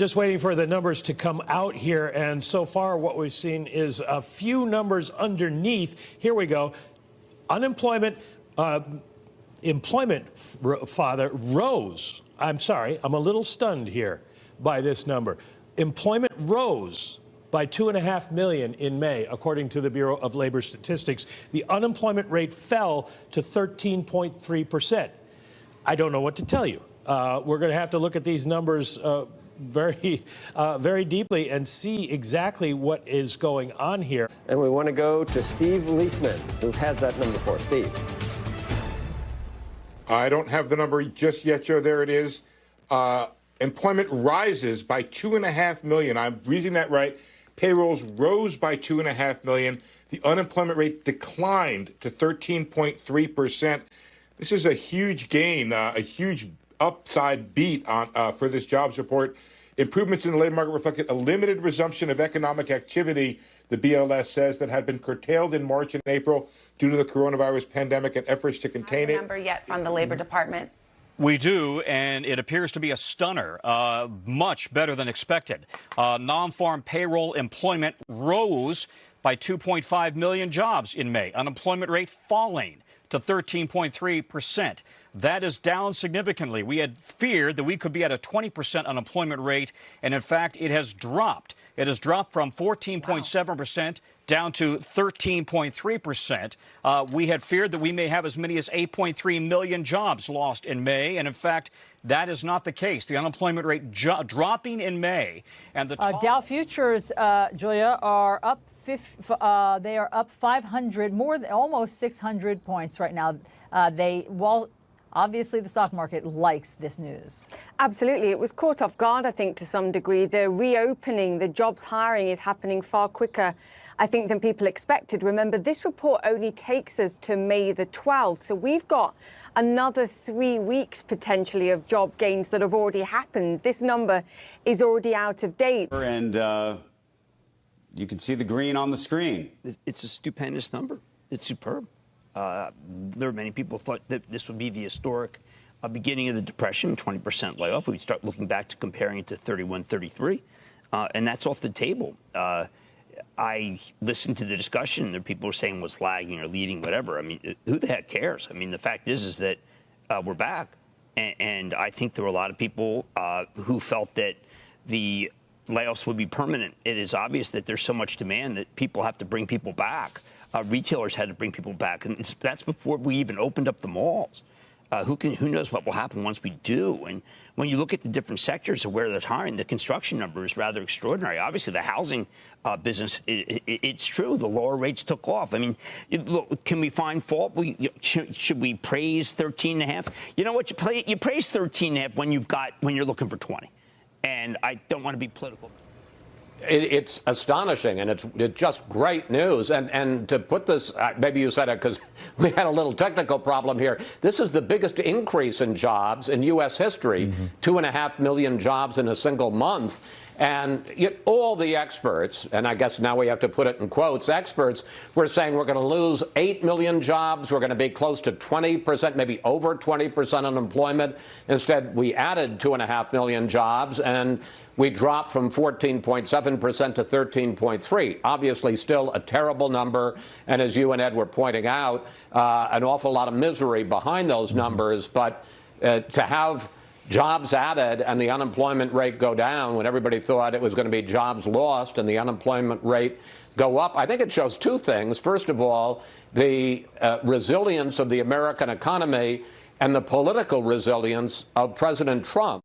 Just waiting for the numbers to come out here, and so far what we've seen is a few numbers underneath. Here we go. Unemployment, rose. I'm sorry, I'm a little stunned here by this number. Employment rose by 2.5 million in May, according to the Bureau of Labor Statistics. The unemployment rate fell to 13.3%. I don't know what to tell you. We're going to have to look at these numbers very deeply and see exactly what is going on here. And we want to go to Steve Leisman, who has that number for us. Steve. I don't have the number just yet, Joe. There it is. Employment rises by 2.5 million. I'm reading that right. Payrolls rose by 2.5 million. The unemployment rate declined to 13.3%. This is a huge gain, a huge upside beat on for this jobs report. Improvements in the labor market reflected a limited resumption of economic activity, the BLS says, that had been curtailed in March and April due to the coronavirus pandemic and efforts to contain it. Number yet from the Labor Department. We do, and it appears to be a stunner, much better than expected. Non-farm payroll employment rose by 2.5 million jobs in May. Unemployment rate falling to 13.3%. That is down significantly. We had feared that we could be at a 20% unemployment rate, and in fact, it has dropped. It has dropped from 14.7% down to 13.3%. We had feared that we may have as many as 8.3 million jobs lost in May, and in fact, that is not the case. The unemployment rate dropping in May, and the Dow futures, Julia, are up. They are up 500, almost 600 points right now. Obviously, the stock market likes this news. Absolutely. It was caught off guard, I think, to some degree. The reopening, the jobs hiring is happening far quicker, I think, than people expected. Remember, this report only takes us to May the 12th. So we've got another 3 weeks, potentially, of job gains that have already happened. This number is already out of date. And you can see the green on the screen. It's a stupendous number. It's superb. There are many people thought that this would be the historic beginning of the Depression, 20% layoff. We'd start looking back to comparing it to 31, 33, and that's off the table. I listened to the discussion. There people were saying was lagging or leading, whatever. I mean, who the heck cares? I mean, the fact is that we're back, and I think there were a lot of people who felt that the layoffs would be permanent. It is obvious that there's so much demand that people have to bring people back. Retailers had to bring people back, and that's before we even opened up the malls. Who knows what will happen once we do? And when you look at the different sectors of where they're hiring, the construction number is rather extraordinary. Obviously, the housing business, it's true. The lower rates took off. I mean, look, can we find fault? Should we praise 13.5? You know what? You praise 13.5 when you're looking for 20. And I don't want to be political. It's astonishing, and it's just great news. And to put this, maybe you said it because we had a little technical problem here. This is the biggest increase in jobs in U.S. history, 2.5 million jobs in a single month. And all the experts, and I guess now we have to put it in quotes, experts were saying we're going to lose 8 million jobs. We're going to be close to 20%, maybe over 20% unemployment. Instead, we added 2.5 million jobs, and we dropped from 14.7% to 13.3%. Obviously, still a terrible number. And as you and Ed were pointing out, an awful lot of misery behind those numbers. But to have jobs added and the unemployment rate go down when everybody thought it was going to be jobs lost and the unemployment rate go up, I think it shows two things. First of all, the resilience of the American economy and the political resilience of President Trump.